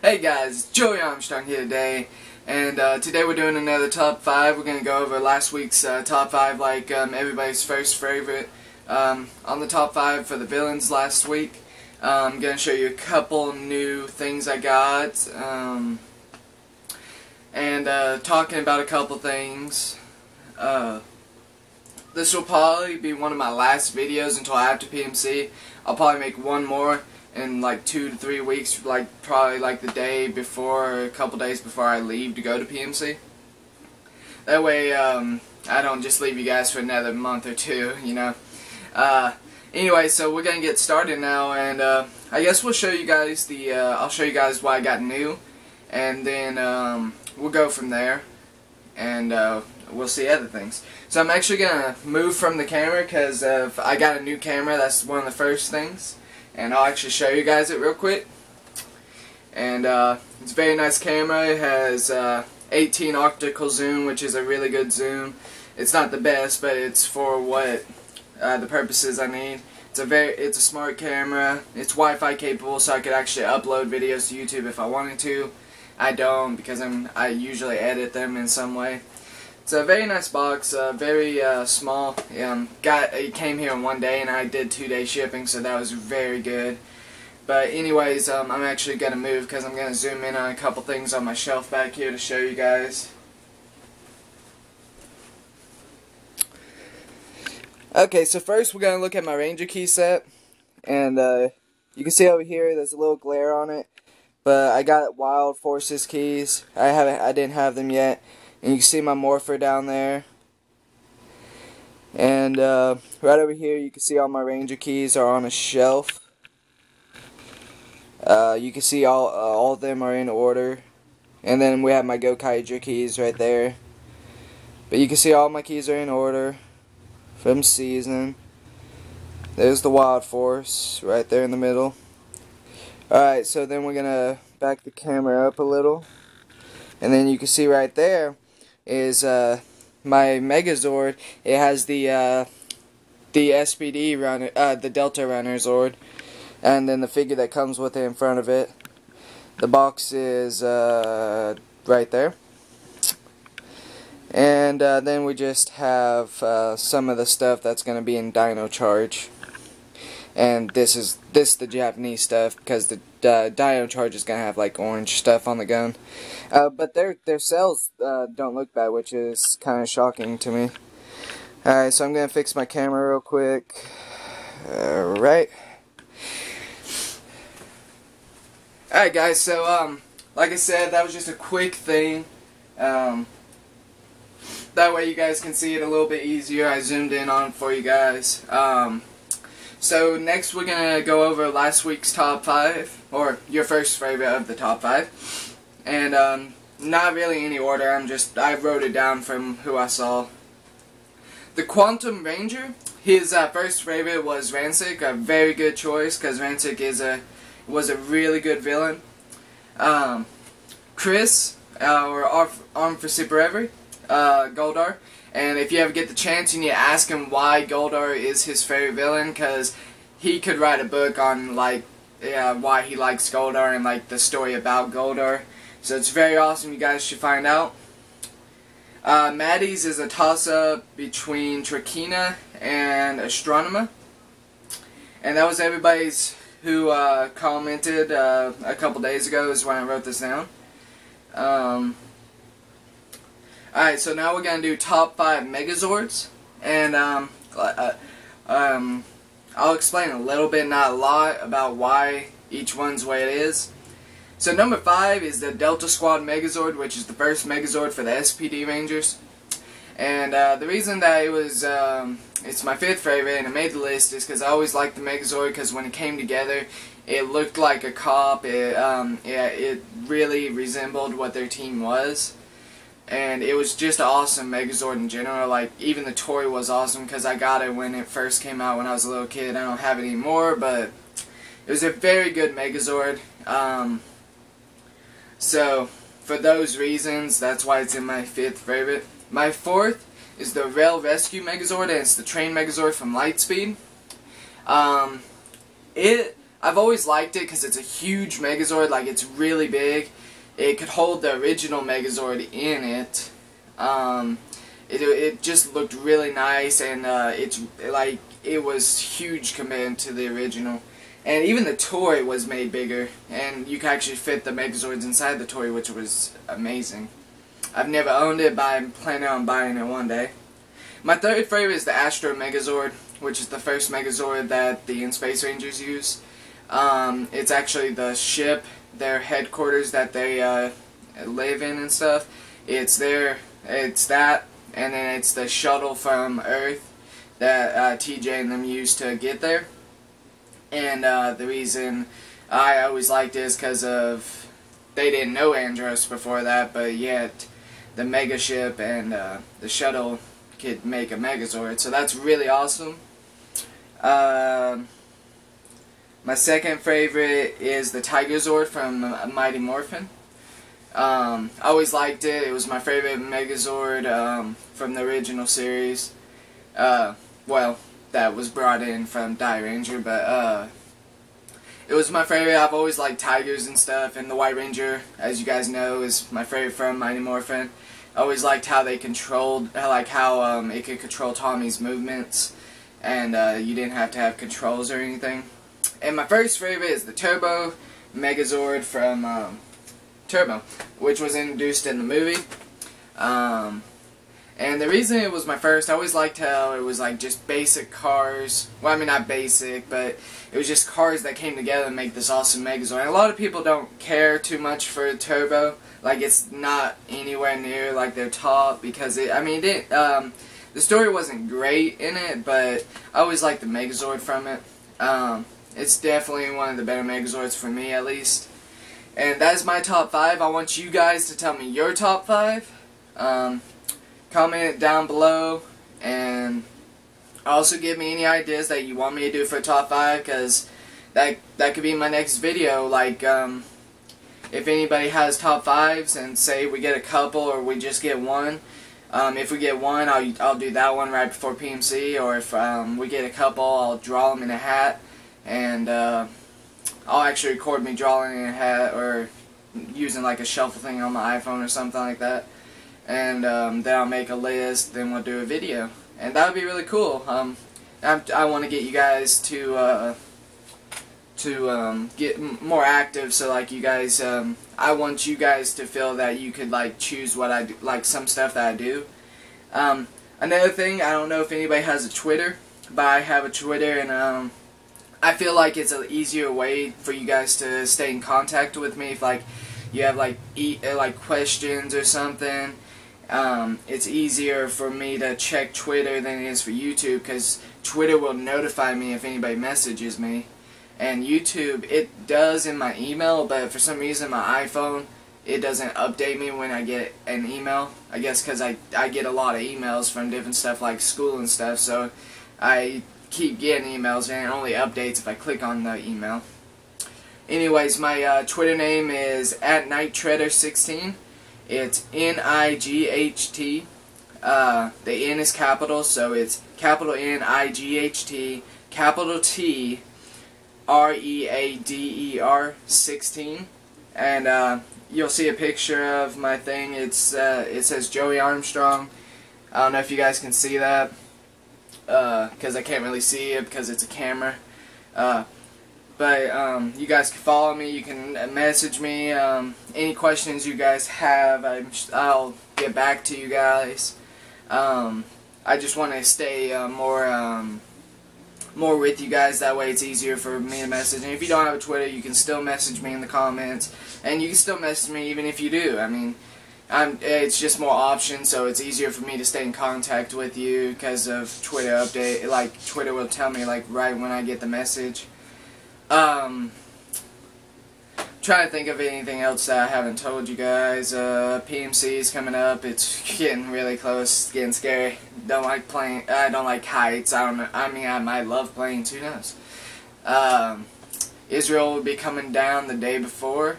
Hey guys, Joey Armstrong here today, and today we're doing another top 5. We're going to go over last week's top 5, like everybody's first favorite on the top 5 for the villains last week. I'm going to show you a couple new things I got, and talking about a couple things. This will probably be one of my last videos until after PMC. I'll probably make one more in like 2 to 3 weeks, like probably like the day before or a couple days before I leave to go to PMC. That way I don't just leave you guys for another month or two, you know. Anyway, so we're gonna get started now, and I guess we'll show you guys the I'll show you guys what I got new, and then we'll go from there, and we'll see other things. So I'm actually gonna move from the camera because I got a new camera. That's one of the first things. And I'll actually show you guys it real quick. And it's a very nice camera. It has 18 optical zoom, which is a really good zoom. It's not the best, but it's for what the purposes I need. It's a smart camera. It's Wi-Fi capable, so I could actually upload videos to YouTube if I wanted to. I don't, because I usually edit them in some way. It's a very nice box, very small. It came here in one day, and I did 2-day shipping, so that was very good. But anyways, I'm actually gonna move because I'm gonna zoom in on a couple things on my shelf back here to show you guys. Okay, so first we're gonna look at my Ranger key set, and you can see over here there's a little glare on it, but I got Wild Forces keys. I didn't have them yet. And you can see my morpher down there. And right over here you can see all my Ranger keys are on a shelf. You can see all of them are in order. And then we have my Gokaiger keys right there. But you can see all my keys are in order from season. There's the Wild Force right there in the middle. Alright, so then we're going to back the camera up a little. And then you can see right there is my Megazord. It has the SPD runner, the Delta Runner Zord, and then the figure that comes with it in front of it. The box is right there, and then we just have some of the stuff that's going to be in Dino Charge, and this is the Japanese stuff because the Dino Charge is going to have like orange stuff on the gun. But their cells don't look bad, which is kind of shocking to me. Alright, so I'm going to fix my camera real quick. Alright. Alright guys, so like I said, that was just a quick thing. That way you guys can see it a little bit easier. I zoomed in on it for you guys. So next we're going to go over last week's top 5, or your first favorite of the top 5. And not really any order, I wrote it down from who I saw. The Quantum Ranger, his first favorite was Rancic, a very good choice because Rancic was a really good villain. Chris, or Armed for Super Goldar. And if you ever get the chance, you need to ask him why Goldar is his favorite villain, because he could write a book on like why he likes Goldar and like the story about Goldar. So it's very awesome. You guys should find out. Maddie's is a toss-up between Trakina and Astronema, and that was everybody's who commented a couple days ago. Is when I wrote this down. Alright, so now we're going to do top 5 Megazords, and I'll explain a little bit, not a lot, about why each one's the way it is. So number 5 is the Delta Squad Megazord, which is the first Megazord for the SPD Rangers. And the reason that it's my 5th favorite and it made the list is because I always liked the Megazord, because when it came together, it looked like a cop. It really resembled what their team was. And it was just an awesome Megazord in general. Like, even the toy was awesome because I got it when it first came out when I was a little kid. I don't have it anymore, but it was a very good Megazord. So, for those reasons, that's why it's in my 5th favorite. My 4th is the Rail Rescue Megazord, and it's the Train Megazord from Lightspeed. I've always liked it because it's a huge Megazord, like it's really big. It could hold the original Megazord in it. It just looked really nice, and it was huge compared to the original. And even the toy was made bigger, and you could actually fit the Megazords inside the toy, which was amazing. I've never owned it, but I'm planning on buying it one day. My third favorite is the Astro Megazord, which is the first Megazord that the In-Space Rangers use. It's actually the ship, their headquarters that they live in and stuff. It's that, and then it's the shuttle from Earth that TJ and them used to get there. And the reason I always liked it is because of, they didn't know Andros before that, but yet the mega ship and the shuttle could make a Megazord, so that's really awesome. My second favorite is the Tigerzord from Mighty Morphin. I always liked it. It was my favorite Megazord from the original series. Well, that was brought in from Die Ranger, but it was my favorite. I've always liked tigers and stuff, and the White Ranger, as you guys know, is my favorite from Mighty Morphin. I always liked how they controlled, like how it could control Tommy's movements, and you didn't have to have controls or anything. And my first favorite is the Turbo Megazord from Turbo, which was introduced in the movie. And the reason it was my first, I always liked how it was like just basic cars. Well, I mean not basic, but it was just cars that came together and make this awesome Megazord. And a lot of people don't care too much for Turbo. Like, it's not anywhere near like their top, because the story wasn't great in it, but I always liked the Megazord from it. It's definitely one of the better Megazords for me, at least. And that is my top 5. I want you guys to tell me your top 5. Comment it down below, and also give me any ideas that you want me to do for top 5, because that could be my next video. Like, if anybody has top 5s, and say we get a couple or we just get one, if we get one, I'll do that one right before PMC, or if we get a couple, I'll draw them in a hat, and I'll actually record me drawing in a hat, or using like a shuffle thing on my iPhone or something like that. And then I'll make a list, then we'll do a video, and that would be really cool. I want to get you guys to get more active, so like you guys, I want you guys to feel that you could like choose what I do, like some stuff that I do. Another thing, I don't know if anybody has a Twitter, but I have a Twitter, and I feel like it's an easier way for you guys to stay in contact with me if like you have like questions or something. It's easier for me to check Twitter than it is for YouTube, because Twitter will notify me if anybody messages me, and YouTube, it does in my email, but for some reason my iPhone, it doesn't update me when I get an email. I guess because I get a lot of emails from different stuff like school and stuff, so I keep getting emails, and it only updates if I click on the email. Anyways, my Twitter name is @NightTreader16. It's N-I-G-H-T. The N is capital, so it's capital N-I-G-H-T, capital T, R-E-A-D-E-R 16. And you'll see a picture of my thing. It says Joey Armstrong. I don't know if you guys can see that, because I can't really see it because it's a camera. But you guys can follow me, you can message me, any questions you guys have, I'll get back to you guys. I just want to stay more with you guys, that way it's easier for me to message. And if you don't have a Twitter, you can still message me in the comments, and you can still message me even if you do. I mean, it's just more options, so it's easier for me to stay in contact with you because of Twitter update. Like, Twitter will tell me like right when I get the message. Trying to think of anything else that I haven't told you guys. PMC is coming up. It's getting really close. It's getting scary. Don't like playing. I don't like heights. I don't know. I mean, I might love playing. Who knows? Israel will be coming down the day before,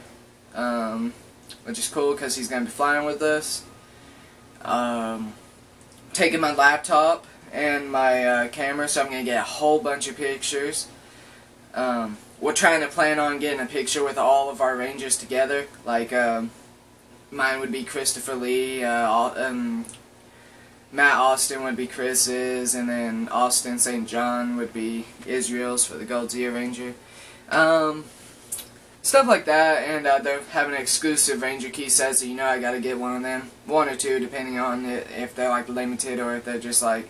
which is cool because he's gonna be flying with us. Taking my laptop and my camera, so I'm gonna get a whole bunch of pictures. we're trying to plan on getting a picture with all of our Rangers together. Like, mine would be Christopher Lee, Matt Austin would be Chris's, and then Austin St. John would be Israel's for the Gold Zia Ranger. Stuff like that, and they're having an exclusive Ranger key set, so you know I gotta get one of them. One or two, depending on if they're like limited or if they're just like,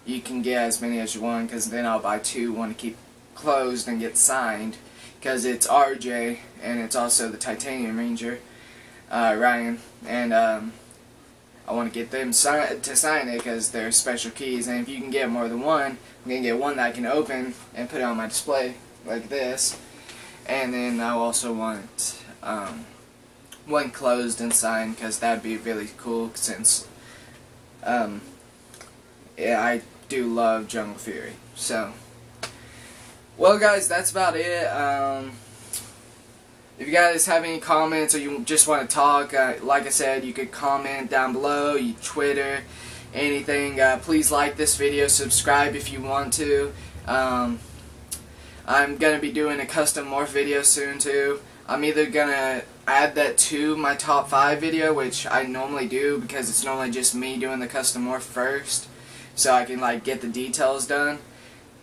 you can get as many as you want, because then I'll buy two, one to keep closed and get signed, because it's RJ, and it's also the Titanium Ranger, Ryan, and I want to get them to sign it because they're special keys, and if you can get more than one, I'm going to get one that I can open and put it on my display like this, and then I also want one closed and signed because that would be really cool since yeah, I do love Jungle Fury. So, well guys, that's about it. If you guys have any comments or you just want to talk, like I said, you could comment down below, you Twitter, anything. Please like this video, subscribe if you want to. I'm going to be doing a custom morph video soon too. I'm either going to add that to my top 5 video, which I normally do because it's normally just me doing the custom morph first, so I can like get the details done,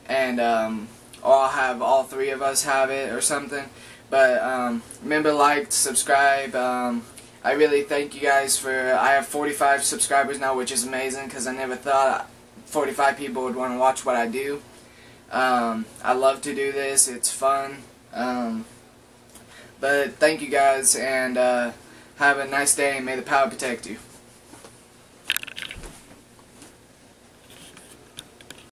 and or I'll have all 3 of us have it or something. But remember, like, subscribe. I really thank you guys for, I have 45 subscribers now, which is amazing because I never thought 45 people would want to watch what I do. I love to do this, it's fun. But thank you guys, and have a nice day, and may the power protect you.